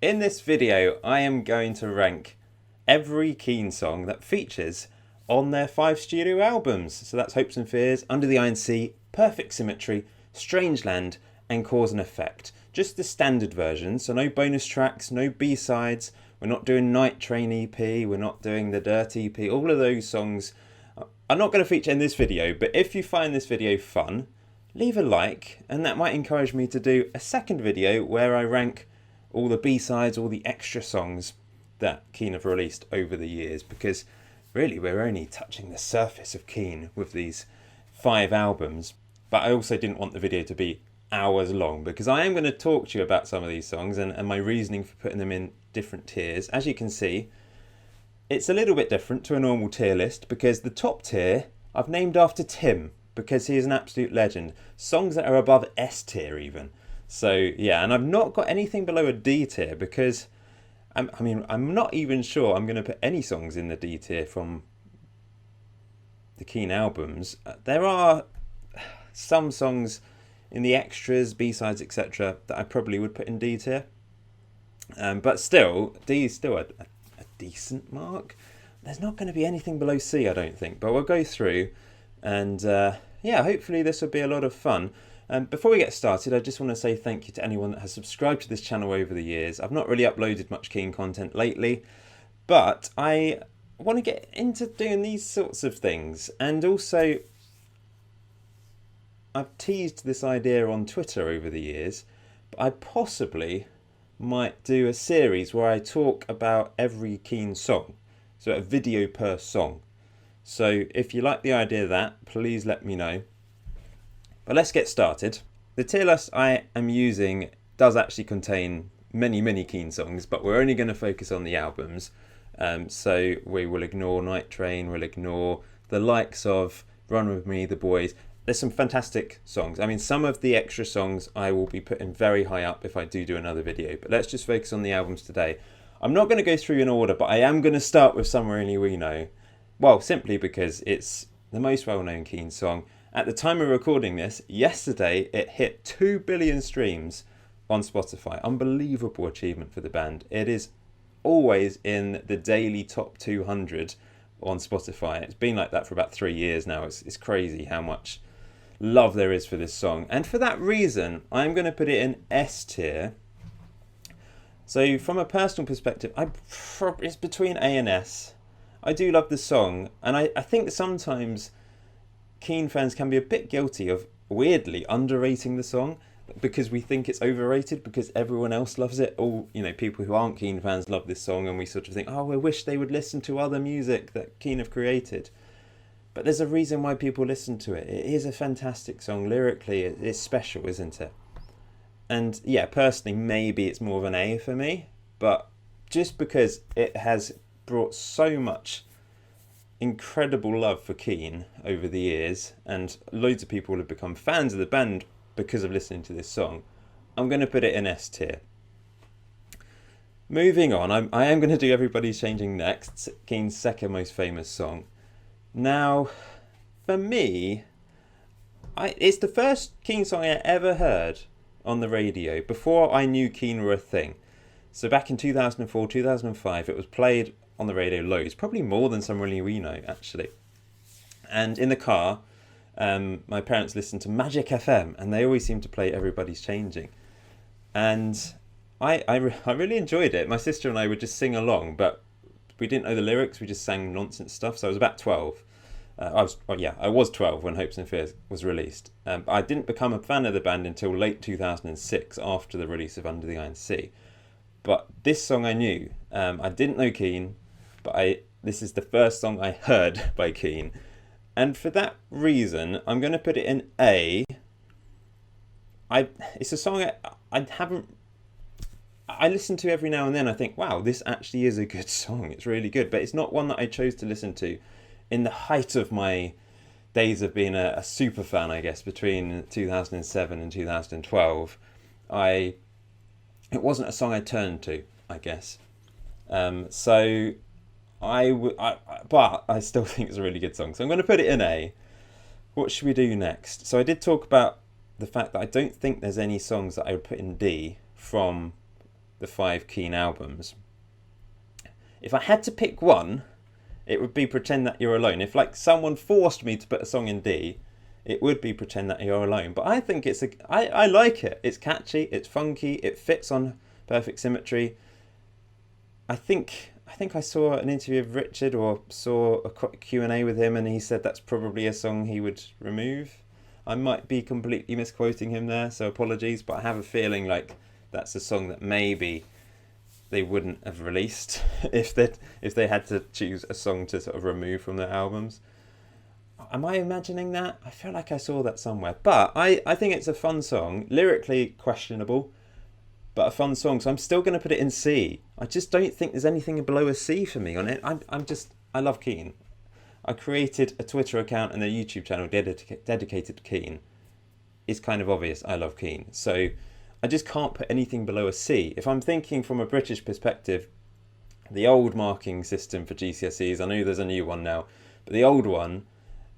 In this video, I am going to rank every Keane song that features on their 5 studio albums. So that's Hopes and Fears, Under the Iron Sea, Perfect Symmetry, Strangeland and Cause and Effect. Just the standard version, so no bonus tracks, no B-sides. We're not doing Night Train EP, we're not doing the Dirt EP. All of those songs are not going to feature in this video, but if you find this video fun, leave a like, and that might encourage me to do a second video where I rank all the B-sides, all the extra songs that Keane have released over the years, because really we're only touching the surface of Keane with these 5 albums. But I also didn't want the video to be hours long, because I am going to talk to you about some of these songs and my reasoning for putting them in different tiers. As you can see, it's a little bit different to a normal tier list, because the top tier I've named after Tim, because he is an absolute legend. Songs that are above S tier even. So yeah, and I've not got anything below a D tier, because I'm not even sure I'm going to put any songs in the D tier from the Keane albums. There are some songs in the extras, B-sides, etc. that I probably would put in D tier. But still, D is still a decent mark. There's not going to be anything below C, I don't think. But we'll go through, and yeah, hopefully this will be a lot of fun. Before we get started, I just want to say thank you to anyone that has subscribed to this channel over the years. I've not really uploaded much Keane content lately, but I want to get into doing these sorts of things. And also, I've teased this idea on Twitter over the years, but I possibly might do a series where I talk about every Keane song. So a video per song. So if you like the idea of that, please let me know. But let's get started. The tier list I am using does actually contain many Keane songs, but we're only going to focus on the albums. So we will ignore Night Train, we'll ignore the likes of Run With Me, The Boys. There's some fantastic songs. I mean, some of the extra songs I will be putting very high up if I do another video, but let's just focus on the albums today. I'm not going to go through in order, but I am going to start with Somewhere Only We Know. Well, simply because it's the most well-known Keane song. At the time of recording this, yesterday, it hit 2 billion streams on Spotify. Unbelievable achievement for the band. It is always in the daily top 200 on Spotify. It's been like that for about 3 years now. It's crazy how much love there is for this song. And for that reason, I'm going to put it in S tier. So from a personal perspective, it's between A and S. I do love the song, and I think sometimes Keane fans can be a bit guilty of weirdly underrating the song, because we think it's overrated because everyone else loves it. All, you know, people who aren't Keane fans love this song, and we sort of think, oh, I wish they would listen to other music that Keane have created. But there's a reason why people listen to it. It is a fantastic song. Lyrically, it's special, isn't it? And yeah, personally, maybe it's more of an A for me, but just because it has brought so much incredible love for Keane over the years, and loads of people have become fans of the band because of listening to this song, I'm going to put it in S tier. Moving on, I am going to do Everybody's Changing next, Keane's second most famous song. Now, for me, it's the first Keane song I ever heard on the radio before I knew Keane were a thing. So back in 2004, 2005, it was played on the radio loads, probably more than Somewhere Only We Know, actually. And in the car, my parents listened to Magic FM, and they always seemed to play Everybody's Changing. And I really enjoyed it. My sister and I would just sing along, but we didn't know the lyrics, we just sang nonsense stuff. So I was about 12. I was 12 when Hopes and Fears was released. I didn't become a fan of the band until late 2006, after the release of Under the Iron Sea. But this song I knew. I didn't know Keane, but this is the first song I heard by Keane. And for that reason, I'm going to put it in A. It's a song I listen to every now and then. I think, wow, this actually is a good song. It's really good. But it's not one that I chose to listen to in the height of my days of being a super fan, I guess, between 2007 and 2012. It wasn't a song I turned to, I guess. So but I still think it's a really good song. So I'm going to put it in A. What should we do next? So I did talk about the fact that I don't think there's any songs that I would put in D from the 5 Keane albums. If I had to pick one, it would be Pretend That You're Alone. If like someone forced me to put a song in D, it would be Pretend That You're Alone. But I think I like it. It's catchy, it's funky, it fits on Perfect Symmetry. I think I saw an interview of Richard, or saw a Q&A with him, and he said that's probably a song he would remove. I might be completely misquoting him there, so apologies, but I have a feeling like that's a song that maybe they wouldn't have released if they had to choose a song to sort of remove from their albums. Am I imagining that? I feel like I saw that somewhere. But I think it's a fun song, lyrically questionable, but a fun song. So I'm still going to put it in C. I just don't think there's anything below a C for me on it. I love Keane. I created a Twitter account and a YouTube channel dedicated to Keane. It's kind of obvious I love Keane. So I just can't put anything below a C. If I'm thinking from a British perspective, the old marking system for GCSEs, I know there's a new one now, but the old one,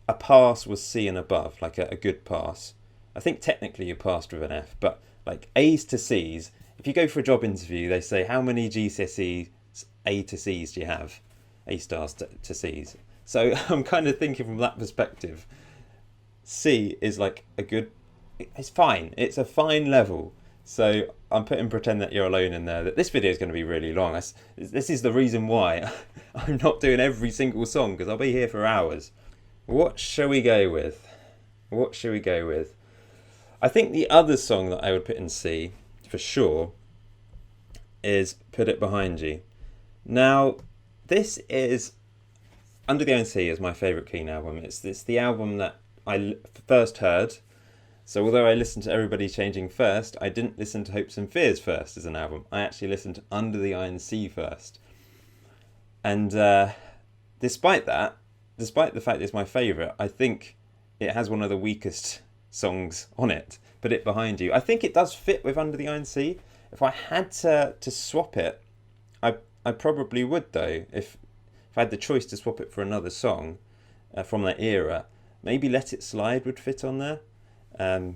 a pass was C and above, like a good pass. I think technically you passed with an F, but like A's to C's, if you go for a job interview, they say, how many GCSE A to C's do you have? A stars to C's. So I'm kind of thinking from that perspective. C is like it's fine. It's a fine level. So I'm putting Pretend That You're Alone in there. This video is going to be really long. This is the reason why I'm not doing every single song, because I'll be here for hours. What shall we go with? I think the other song that I would put in C, for sure, is Put It Behind You. Now, this is... Under the Iron Sea is my favourite Keane album. It's the album that I first heard. So although I listened to Everybody Changing first, I didn't listen to Hopes and Fears first as an album. I actually listened to Under the Iron Sea first. And despite the fact it's my favourite, I think it has one of the weakest songs on it, Put It Behind You. I think it does fit with Under the Iron Sea. If I had to swap it, I probably would, though. If I had the choice to swap it for another song from that era, maybe Let It Slide would fit on there.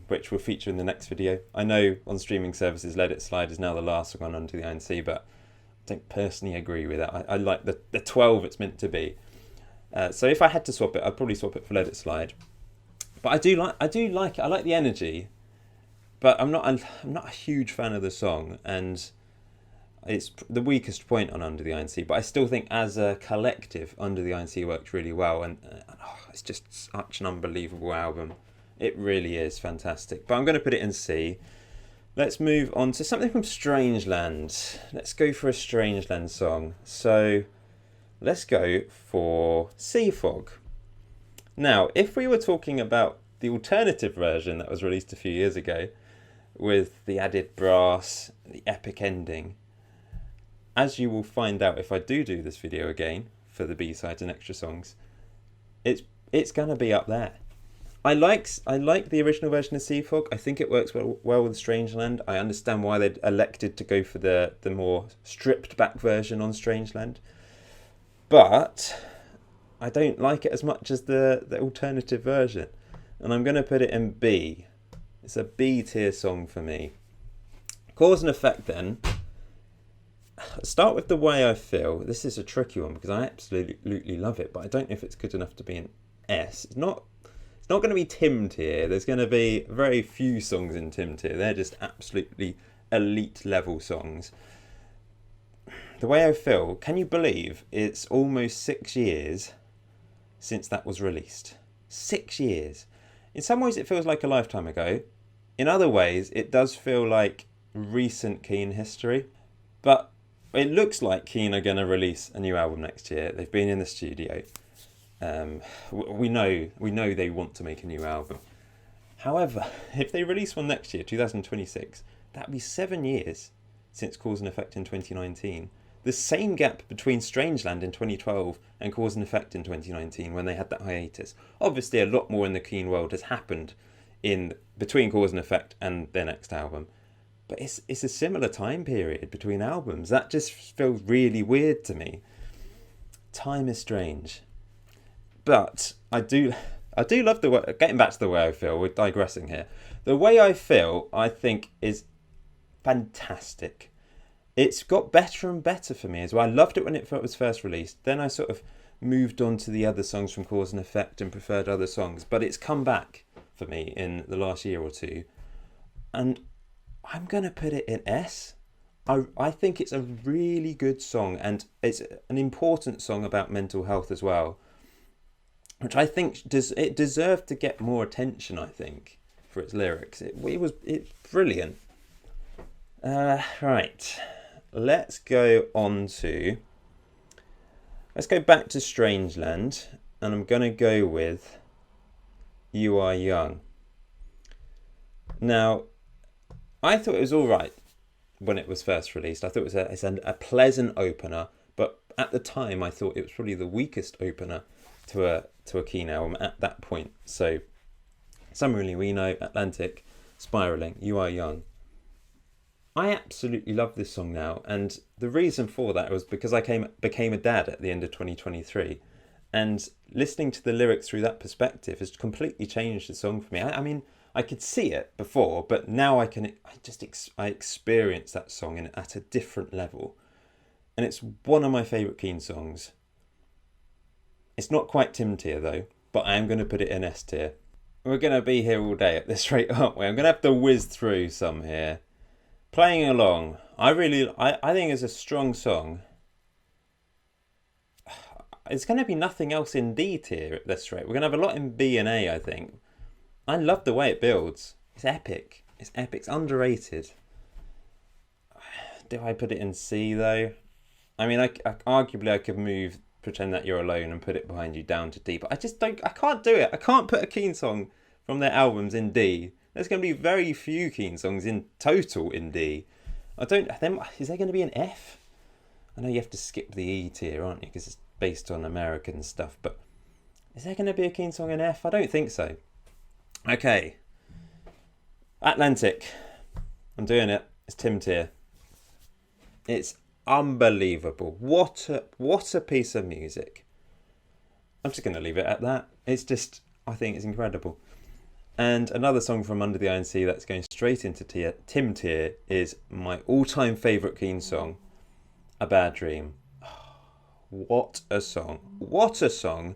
Which will feature in the next video. I know on streaming services Let It Slide is now the last song on Under the Iron Sea, but I don't personally agree with that. I like the 12 it's meant to be. So if I had to swap it, I'd probably swap it for Let It Slide. But I do like it. I like the energy, but I'm not a huge fan of the song, and it's the weakest point on Under the Iron Sea. But I still think as a collective, Under the Iron Sea works really well, and it's just such an unbelievable album. It really is fantastic. But I'm going to put it in C. Let's move on to something from Strangeland. Let's go for a Strangeland song. So let's go for Sea Fog. Now, if we were talking about the alternative version that was released a few years ago, with the added brass, the epic ending, as you will find out if I do this video again for the B-sides and extra songs, it's going to be up there. I like the original version of Sea Fog. I think it works well with Strangeland. I understand why they'd elected to go for the more stripped back version on Strangeland. But I don't like it as much as the alternative version. And I'm going to put it in B. It's a B tier song for me. Cause and Effect then. Start with The Way I Feel. This is a tricky one because I absolutely love it, but I don't know if it's good enough to be an S. It's not going to be Tim tier. There's going to be very few songs in Tim tier. They're just absolutely elite level songs. The Way I Feel, can you believe it's almost 6 years since that was released? 6 years. In some ways it feels like a lifetime ago. In other ways it does feel like recent Keane history. But it looks like Keane are going to release a new album next year. They've been in the studio. We know they want to make a new album. However, if they release one next year, 2026, that'd be 7 years since Cause and Effect in 2019. The same gap between Strangeland in 2012 and Cause and Effect in 2019 when they had that hiatus. Obviously, a lot more in the Keane world has happened in between Cause and Effect and their next album. But it's a similar time period between albums. That just feels really weird to me. Time is strange. But I do love the way, getting back to The Way I Feel, we're digressing here. The Way I Feel, I think, is fantastic. it's got better and better for me as well. I loved it when it was first released. Then I sort of moved on to the other songs from Cause and Effect and preferred other songs. But it's come back for me in the last year or two. And I'm going to put it in S. I think it's a really good song, and it's an important song about mental health as well, which I think it deserved to get more attention, I think, for its lyrics. It's brilliant. Right. Let's go back to Strangeland, and I'm going to go with You Are Young. Now, I thought it was all right when it was first released. I thought it's a pleasant opener, but at the time I thought it was probably the weakest opener to a Keane album at that point. So, Summerly We Know, Atlantic, Spiraling, You Are Young. I absolutely love this song now, and the reason for that was because I became a dad at the end of 2023, and listening to the lyrics through that perspective has completely changed the song for me. I mean, I could see it before, but now I experience that song at a different level, and it's one of my favourite Keane songs. It's not quite Tim tier though, but I am going to put it in S tier. We're going to be here all day at this rate, aren't we? I'm going to have to whiz through some here. Playing Along, I think it's a strong song. It's going to be nothing else in D tier at this rate. We're going to have a lot in B and A, I think. I love the way it builds. It's epic. It's underrated. Do I put it in C though? I mean, arguably I could move Pretend That You're Alone and put it behind you down to D, but I can't do it. I can't put a Keane song from their albums in D. There's going to be very few Keane songs in total in D. Is there going to be an F? I know you have to skip the E tier, aren't you? Because it's based on American stuff, but is there going to be a Keane song in F? I don't think so. Okay. Atlantic. I'm doing it. It's Tim tier. It's unbelievable. What a piece of music. I'm just going to leave it at that. I think it's incredible. And another song from Under the INC that's going straight into Tim tier is my all-time favourite Keane song, A Bad Dream. What a song. What a song.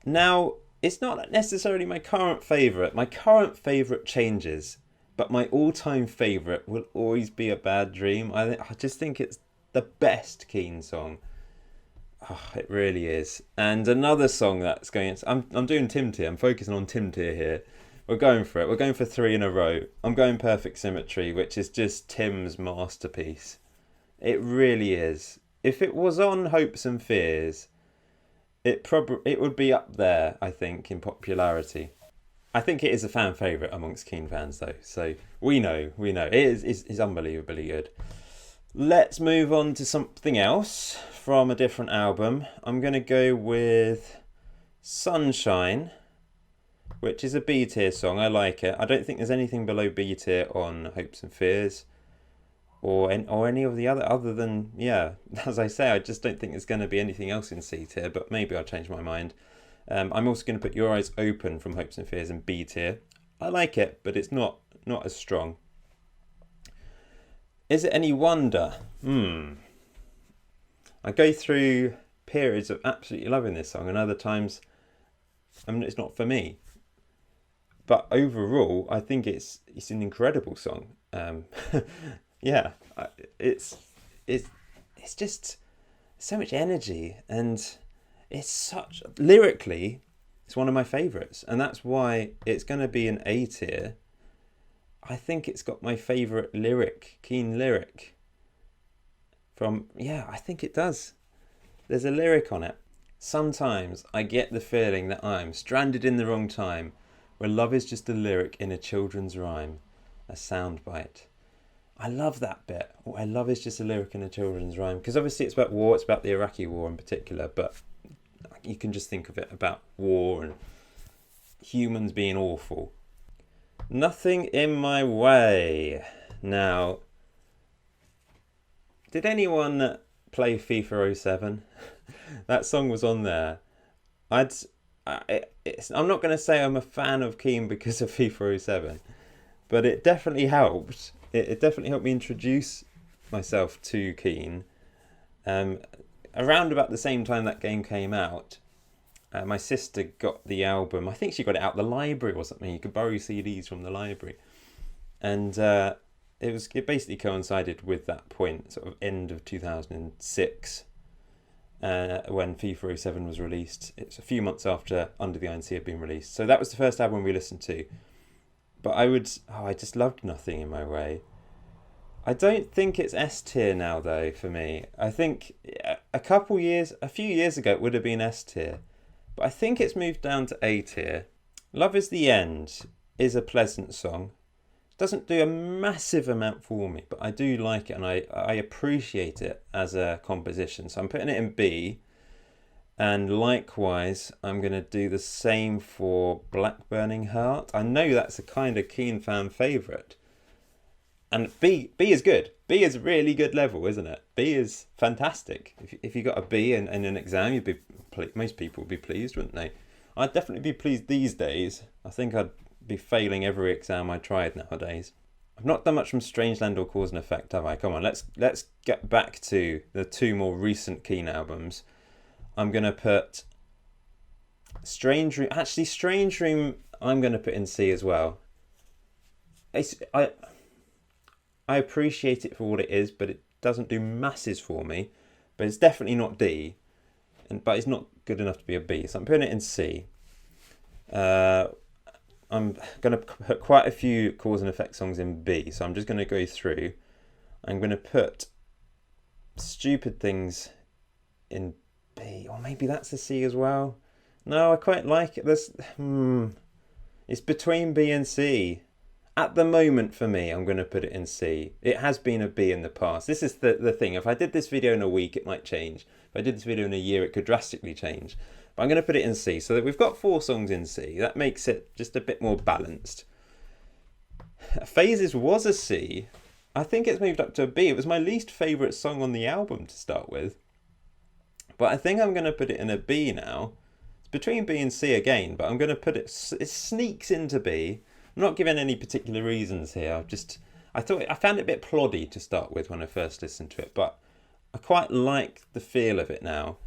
Now, it's not necessarily my current favourite. My current favourite changes, but my all-time favourite will always be A Bad Dream. I just think it's the best Keane song. Oh, it really is. And another song that's going... I'm doing Tim tier. I'm focusing on Tim tier here. We're going for it. We're going for 3 in a row. I'm going Perfect Symmetry, which is just Tim's masterpiece. It really is. If it was on Hopes and Fears, it would be up there, I think, in popularity. I think it is a fan favourite amongst Keane fans, though. So we know. It is unbelievably good. Let's move on to something else from a different album. I'm going to go with Sunshine, which is a B tier song. I like it. I don't think there's anything below B tier on Hopes and Fears or any of the other than, yeah, as I say, I just don't think there's going to be anything else in C tier, but maybe I'll change my mind. I'm also going to put Your Eyes Open from Hopes and Fears in B tier. I like it, but it's not as strong. Is it any wonder? I go through periods of absolutely loving this song, and other times, it's not for me. But overall, I think it's an incredible song. Yeah, it's just so much energy, and it's lyrically, it's one of my favourites, and that's why it's going to be an A tier. I think it's got my favourite Keane lyric. I think it does. There's a lyric on it. Sometimes I get the feeling that I'm stranded in the wrong time, where love is just a lyric in a children's rhyme, a soundbite. I love that bit. Where love is just a lyric in a children's rhyme, because obviously it's about war. It's about the Iraqi war in particular, but you can just think of it about war and humans being awful. Nothing in My Way. Now, did anyone play FIFA 07? That song was on there. I'm not going to say I'm a fan of Keane because of FIFA 07, but it definitely helped. It definitely helped me introduce myself to Keane around about the same time that game came out. My sister got the album. I think she got it out the library or something. You could borrow CDs from the library, and it basically coincided with that point, sort of end of 2006, when FIFA 07 was released. It's a few months after Under the Iron Sea had been released. So that was the first album we listened to. But I just loved Nothing in My Way. I don't think it's S tier now though for me. I think a few years ago it would have been S tier. But I think it's moved down to A tier. Love Is the End is a pleasant song. Doesn't do a massive amount for me, but I do like it and I appreciate it as a composition. So I'm putting it in B. And likewise, I'm going to do the same for Black Burning Heart. I know that's a kind of Keane fan favourite. And B is good. B is a really good level, isn't it? B is fantastic. If you got a B in an exam, most people would be pleased, wouldn't they? I'd definitely be pleased these days. I think I'd be failing every exam I tried nowadays. I've not done much from Strangeland or Cause and Effect, have I? Come on, let's get back to the two more recent Keane albums. I'm going to put Strange Room... Actually, Strange Room I'm going to put in C as well. I appreciate it for what it is, but it doesn't do masses for me. But it's definitely not D. But it's not good enough to be a B. So I'm putting it in C. I'm going to put quite a few Cause and Effect songs in B. So I'm just going to go through. I'm going to put Stupid Things in B, or maybe that's a C as well. No, I quite like it. It's between B and C. At the moment for me, I'm going to put it in C. It has been a B in the past. This is the thing. If I did this video in a week, it might change. If I did this video in a year, it could drastically change. But I'm going to put it in C. So that we've got 4 songs in C. That makes it just a bit more balanced. Phases was a C. I think it's moved up to a B. It was my least favourite song on the album to start with. But I think I'm going to put it in a B now. It's between B and C again, but I'm going to put it... It sneaks into B. I'm not giving any particular reasons here. I found it a bit ploddy to start with when I first listened to it, but I quite like the feel of it now.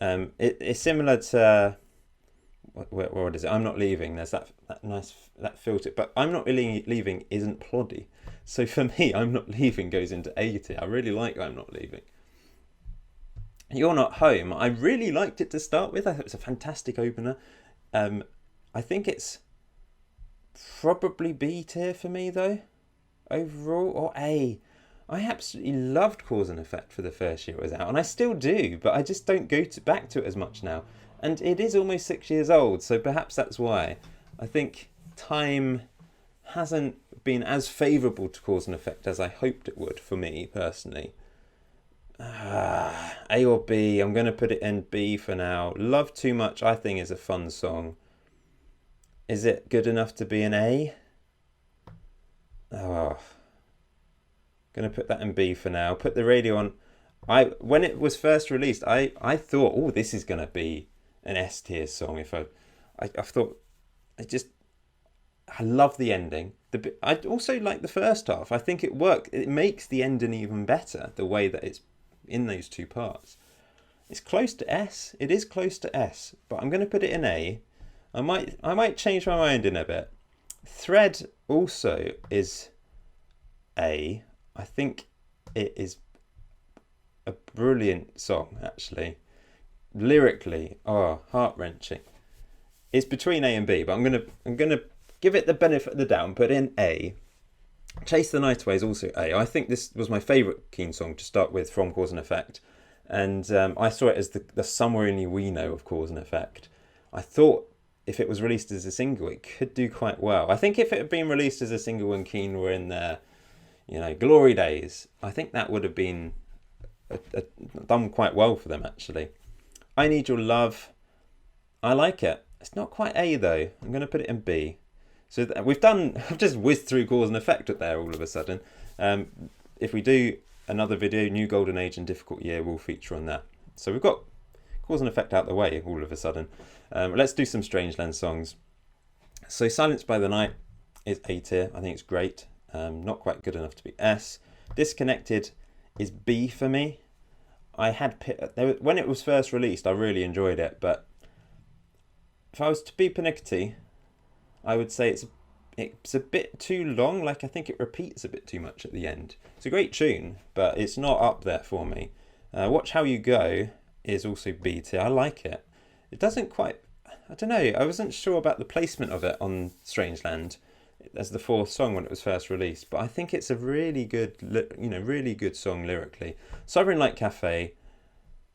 It's similar to... What is it? I'm Not Leaving. There's that filter. But I'm Not Really Leaving isn't ploddy. So for me, I'm Not Leaving goes into A tier. I really like I'm Not Leaving. You're Not Home. I really liked it to start with. I thought it was a fantastic opener. I think it's probably B tier for me though, overall, or A. I absolutely loved Cause and Effect for the first year it was out, and I still do, but I just don't go back to it as much now. And it is almost 6 years old, so perhaps that's why. I think time hasn't been as favourable to Cause and Effect as I hoped it would for me personally. A or B, I'm going to put it in B for now. Love Too Much, I think, is a fun song. Is it good enough to be an A? Oh, going to put that in B for now. Put the Radio On. When it was first released, I thought, oh, this is going to be an S tier song. I thought, I love the ending. I also like the first half. I think it worked. It makes the ending even better, the way that it's in those two parts. It's close to S. It is close to S, but I'm going to put it in A. I might change my mind in a bit. Thread also is A. I think it is a brilliant song, actually. Lyrically, heart-wrenching. It's between A and B, but I'm gonna give it the benefit of the doubt and put in A. Chase the Night Away is also A. I think this was my favourite Keane song to start with from Cause and Effect. And I saw it as the Somewhere Only We Know of Cause and Effect. I thought if it was released as a single, it could do quite well. I think if it had been released as a single when Keane were in their, glory days, I think that would have been done quite well for them, actually. I Need Your Love. I like it. It's not quite A, though. I'm going to put it in B. So I've just whizzed through Cause and Effect there all of a sudden. If we do another video, New Golden Age and Difficult Year, will feature on that. So we've got Cause and Effect out the way all of a sudden. Let's do some Strangeland songs. So Silenced by the Night is A tier. I think it's great. Not quite good enough to be S. Disconnected is B for me. When it was first released, I really enjoyed it, but if I was to be pernickety, I would say it's a bit too long. Like, I think it repeats a bit too much at the end. It's a great tune, but it's not up there for me. Watch How You Go is also B tier. I like it. It doesn't quite. I don't know. I wasn't sure about the placement of it on Strangeland as the fourth song when it was first released, but I think it's a really good, really good song lyrically. Sovereign Light Cafe.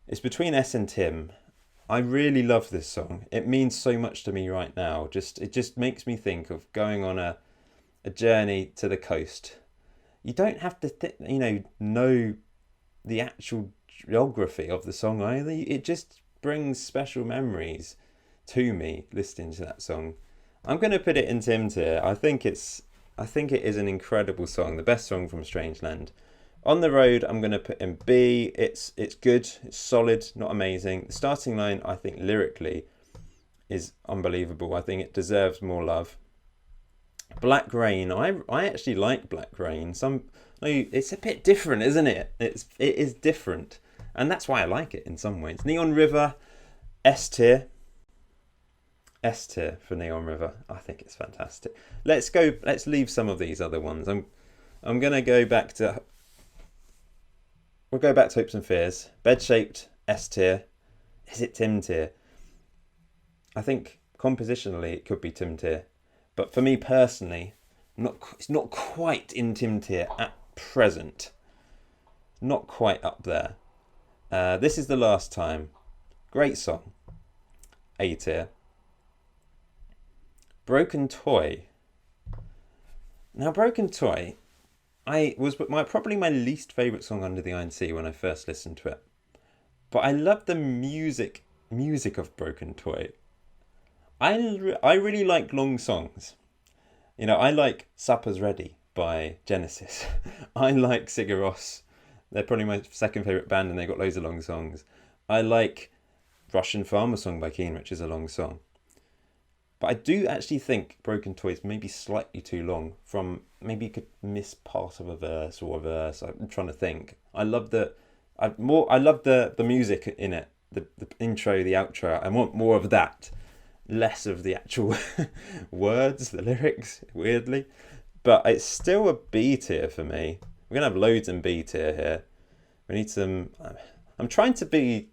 It's between S and Tim. I really love this song. It means so much to me right now. It just makes me think of going on a journey to the coast. You don't have to know the actual geography of the song either. It just brings special memories to me listening to that song. I'm going to put it in Tim tier. I think it is an incredible song, the best song from Strangeland. On the Road, I'm going to put in B. It's good, it's solid, not amazing. The starting line, I think lyrically, is unbelievable. I think it deserves more love. Black Rain, I actually like Black Rain. It's a bit different, isn't it? It is different, and that's why I like it in some ways. Neon River, S tier. S tier for Neon River. I think it's fantastic. Let's leave some of these other ones. I'm gonna go back to. We'll go back to Hopes and Fears. Bed Shaped, S tier. Is it Tim tier? I think compositionally it could be Tim tier, but for me personally, it's not quite in Tim tier at present. Not quite up there. This Is the Last Time. Great song. A tier. Broken Toy. Now, Broken Toy, was probably my least favourite song under the Iron Sea when I first listened to it. But I love the music of Broken Toy. I really like long songs. I like Supper's Ready by Genesis. I like Sigur Rós. They're probably my second favourite band, and they've got loads of long songs. I like Russian Farmer Song by Keane, which is a long song. But I do actually think Broken Toy is maybe slightly too long. Maybe you could miss part of a verse or a verse. I'm trying to think. I love the music in it, the intro, the outro. I want more of that, less of the actual words, the lyrics. Weirdly, but it's still a B tier for me. We're gonna have loads in B tier here. We need some. I'm trying to be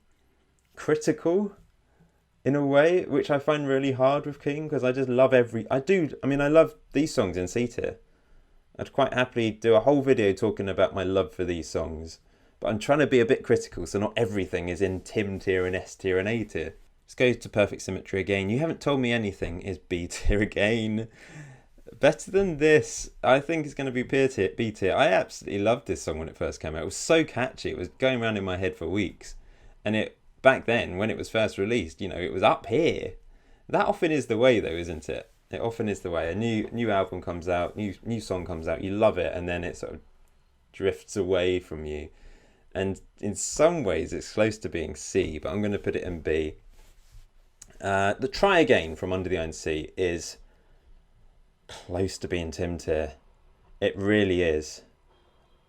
critical in a way, which I find really hard with Keane, because I just love I love these songs in C tier. I'd quite happily do a whole video talking about my love for these songs, but I'm trying to be a bit critical, so not everything is in Tim tier and S tier and A tier. Let's go to Perfect Symmetry again. You Haven't Told Me Anything is B tier again. Better than this, I think it's going to be B tier. I absolutely loved this song when it first came out. It was so catchy. It was going around in my head for weeks, and back then, when it was first released, it was up here. That often is the way, though, isn't it? It often is the way. A new album comes out, new song comes out, you love it, and then it sort of drifts away from you. And in some ways, it's close to being C, but I'm going to put it in B. The Try Again from Under the Iron Sea is close to being Tim tier. It really is.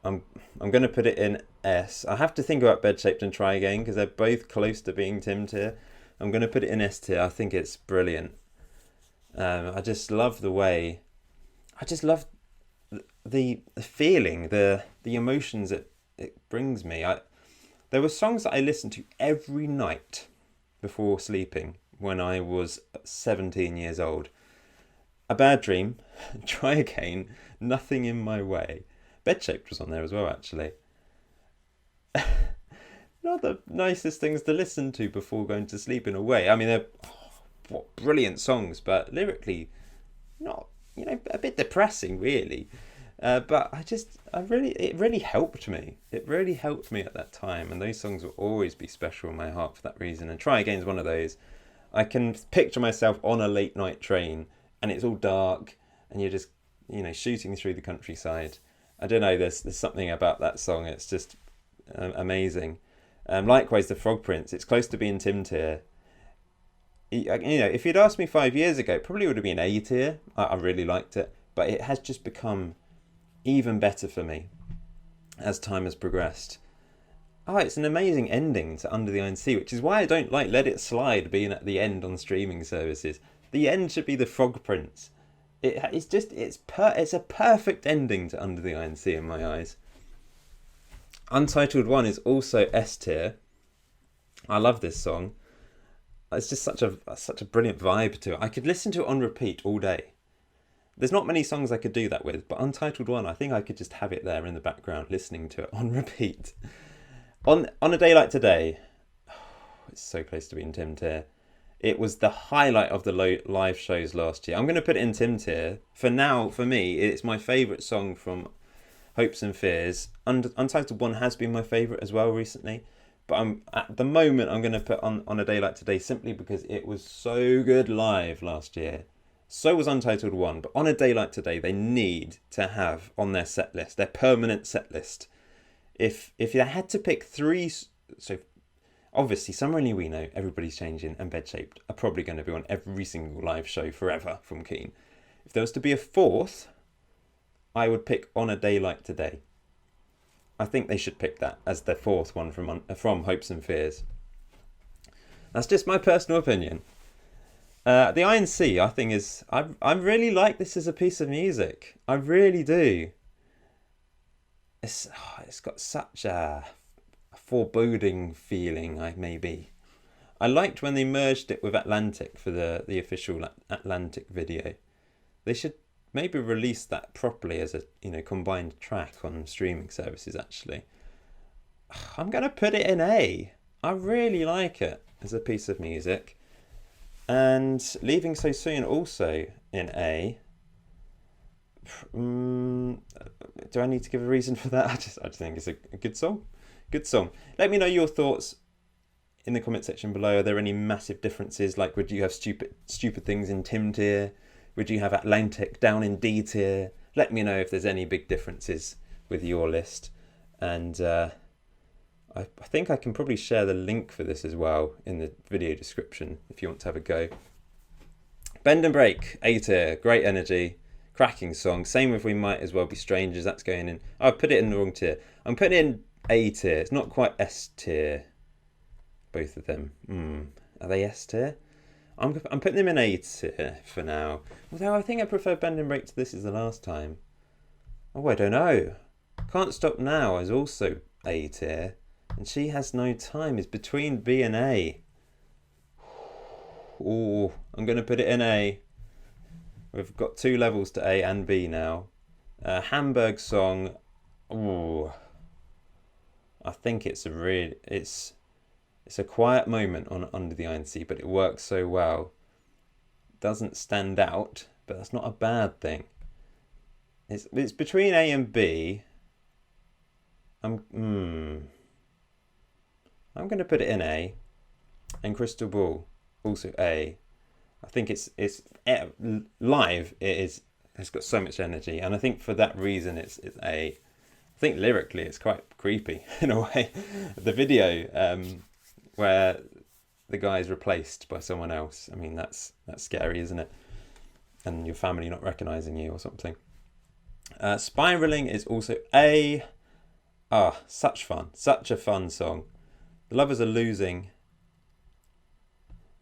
I'm going to put it in S. I have to think about Bed Shaped and Try Again because they're both close to being Tim tier. I'm going to put it in S tier. I think it's brilliant. I just love the way. I just love the feeling, the emotions it brings me. There were songs that I listened to every night before sleeping when I was 17 years old. A Bad Dream, Try Again, Nothing in My Way. Bed Shaped was on there as well, actually. Not the nicest things to listen to before going to sleep in a way. I mean, they're brilliant songs, but lyrically, not, a bit depressing, really. But it really helped me. It really helped me at that time, and those songs will always be special in my heart for that reason. And Try Again is one of those. I can picture myself on a late night train, and it's all dark, and you're just, shooting through the countryside. I don't know, there's something about that song, it's just amazing. Likewise, The Frog Prince, it's close to being Tim tier. If you'd asked me 5 years ago, it probably would have been A tier. I really liked it, but it has just become even better for me. as time has progressed. Oh, it's an amazing ending to Under the Iron Sea, which is why I don't like Let It Slide being at the end on streaming services. The end should be the Frog Prince. It's a perfect ending to Under the Iron Sea in my eyes. Untitled One is also S tier. I love this song. It's just such a brilliant vibe to it. I could listen to it on repeat all day. There's not many songs I could do that with, but Untitled One, I think I could just have it there in the background, listening to it on repeat. On a day like today, it's so close to being Tim tier. It was the highlight of the live shows last year. I'm going to put it in Tim tier. For now, for me, it's my favourite song from Hopes and Fears. Untitled One has been my favourite as well recently. But at the moment, I'm going to put on a day like today simply because it was so good live last year. So was Untitled One. But on a day like today, they need to have on their set list, their permanent set list. If you had to pick three, so obviously Somewhere Only We Know, Everybody's Changing and Bed Shaped are probably going to be on every single live show forever from Keane. If there was to be a fourth, I would pick On a Day Like Today. I think they should pick that as their fourth one from Hopes and Fears. That's just my personal opinion. The Iron Sea, I think, I really like this as a piece of music. I really do. It's got such a foreboding feeling. I liked when they merged it with Atlantic for the official Atlantic video. They should maybe release that properly as a combined track on streaming services. Actually, I'm gonna put it in A. I really like it as a piece of music. And Leaving So Soon also in A. Do I need to give a reason for that? I just think it's a good song. Good song. Let me know your thoughts in the comment section below. Are there any massive differences? Like, would you have stupid things in Tim tier? Would you have Atlantic down in D tier? Let me know if there's any big differences with your list. And I think I can probably share the link for this as well in the video description if you want to have a go. Bend and Break, A tier, great energy, cracking song. Same with We Might As Well Be Strangers, that's going in. I've put it in the wrong tier. I'm putting it in A tier. It's not quite S tier, both of them. Are they S tier? I'm putting them in A tier for now. Although I think I prefer Bend and Break to This Is the Last Time. Oh, I don't know. Can't Stop Now is also A tier. And She Has No Time is between B and A. Oh, I'm going to put it in A. We've got two levels to A and B now. Hamburg Song. Oh, I think it's a quiet moment on Under the Iron Sea, but it works so well. Doesn't stand out, but that's not a bad thing. It's between A and B. I'm going to put it in A. And Crystal Ball, also A. I think it's live. It's got so much energy, and I think for that reason it's A. I think lyrically it's quite creepy in a way. The video where the guy is replaced by someone else. I mean, that's scary, isn't it? And your family not recognising you or something. Spiraling is also A. Such fun. Such a fun song. The Lovers Are Losing.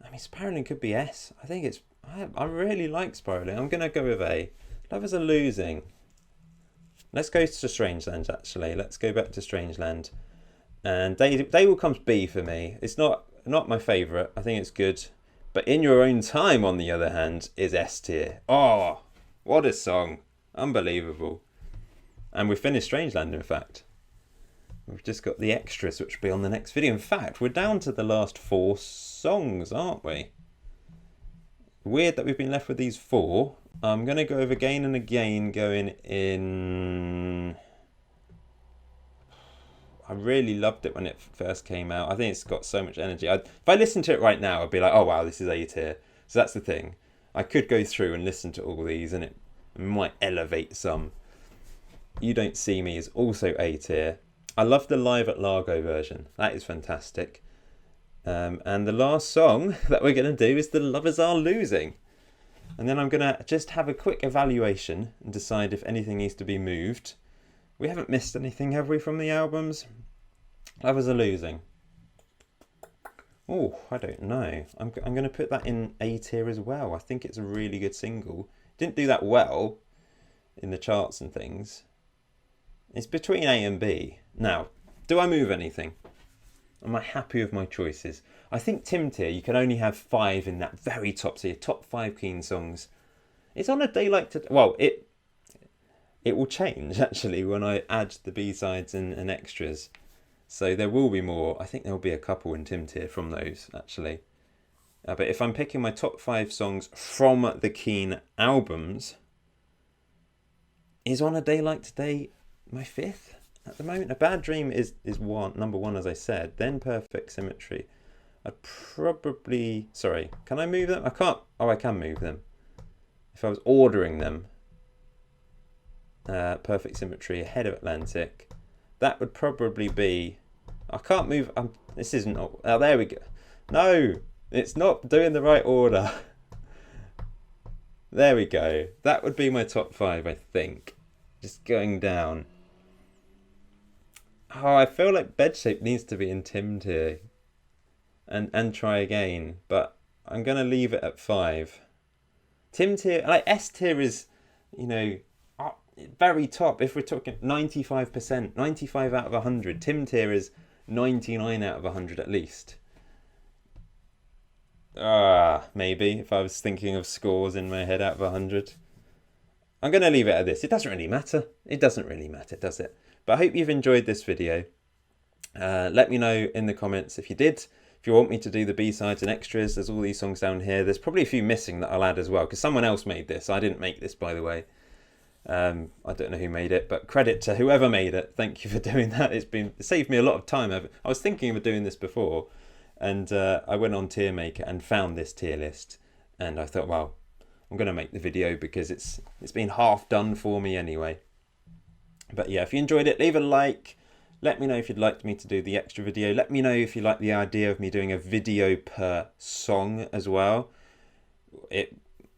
I mean, Spiraling could be S. I think it's... I really like Spiraling. I'm going to go with A. Lovers Are Losing. Let's go to Strangeland, actually. Let's go back to Strangeland. And Day Will Come's B for me. It's not my favourite. I think it's good. But In Your Own Time, on the other hand, is S tier. Oh, what a song. Unbelievable. And we've finished Strangeland, in fact. We've just got the extras, which will be on the next video. In fact, we're down to the last 4 songs, aren't we? Weird that we've been left with these 4. I'm going to go over Again and Again, going in... I really loved it when it first came out. I think it's got so much energy. If I listened to it right now, I'd be like, oh wow, this is A tier. So that's the thing. I could go through and listen to all these and it might elevate some. You Don't See Me is also A tier. I love the Live at Largo version. That is fantastic. And the last song that we're going to do is The Lovers Are Losing. And then I'm going to just have a quick evaluation and decide if anything needs to be moved. We haven't missed anything, have we, from the albums? Others are losing. Oh, I don't know. I'm going to put that in A tier as well. I think it's a really good single. Didn't do that well in the charts and things. It's between A and B. Now, do I move anything? Am I happy with my choices? I think Tim tier, you can only have 5 in that very top tier. Top 5 Keane songs. It's on a day like today. Well, it will change, actually, when I add the B-sides and extras. So there will be more. I think there will be a couple in Tim tier from those, actually. But if I'm picking my top 5 songs from the Keane albums, is On a Day Like Today my 5th at the moment? A Bad Dream is number 1, as I said. Then Perfect Symmetry. I'd probably... Sorry, can I move them? I can't. Oh, I can move them. If I was ordering them, Perfect Symmetry ahead of Atlantic, that would probably be... I can't move... this isn't... Oh, there we go. No! It's not doing the right order. There we go. That would be my top 5, I think. Just going down. Oh, I feel like Bed Shape needs to be in Tim tier. And Try Again. But I'm going to leave it at 5. Tim tier... Like, S tier is, you know... very top. If we're talking 95%, 95 out of 100. Tim tier is 99 out of 100 at least. Maybe if I was thinking of scores in my head out of 100. I'm going to leave it at this. It doesn't really matter. It doesn't really matter, does it? But I hope you've enjoyed this video. Let me know in the comments if you did. If you want me to do the B-sides and extras, there's all these songs down here. There's probably a few missing that I'll add as well, because someone else made this. I didn't make this, by the way. I don't know who made it, but credit to whoever made it. Thank you for doing that. It saved me a lot of time. I was thinking of doing this before, and I went on Tier Maker and found this tier list, and I thought, well, I'm going to make the video because it's been half done for me anyway. But yeah, if you enjoyed it, leave a like. Let me know if you'd like me to do the extra video. Let me know if you like the idea of me doing a video per song as well.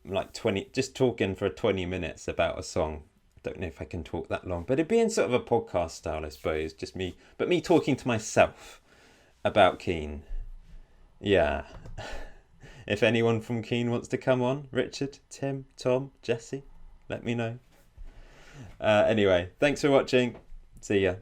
Like 20, just talking for 20 minutes about a song. Don't know if I can talk that long, but it'd be in sort of a podcast style, I suppose. Just me, but me talking to myself about Keane. Yeah. If anyone from Keane wants to come on, Richard, Tim, Tom, Jesse, let me know. Anyway, thanks for watching. See ya.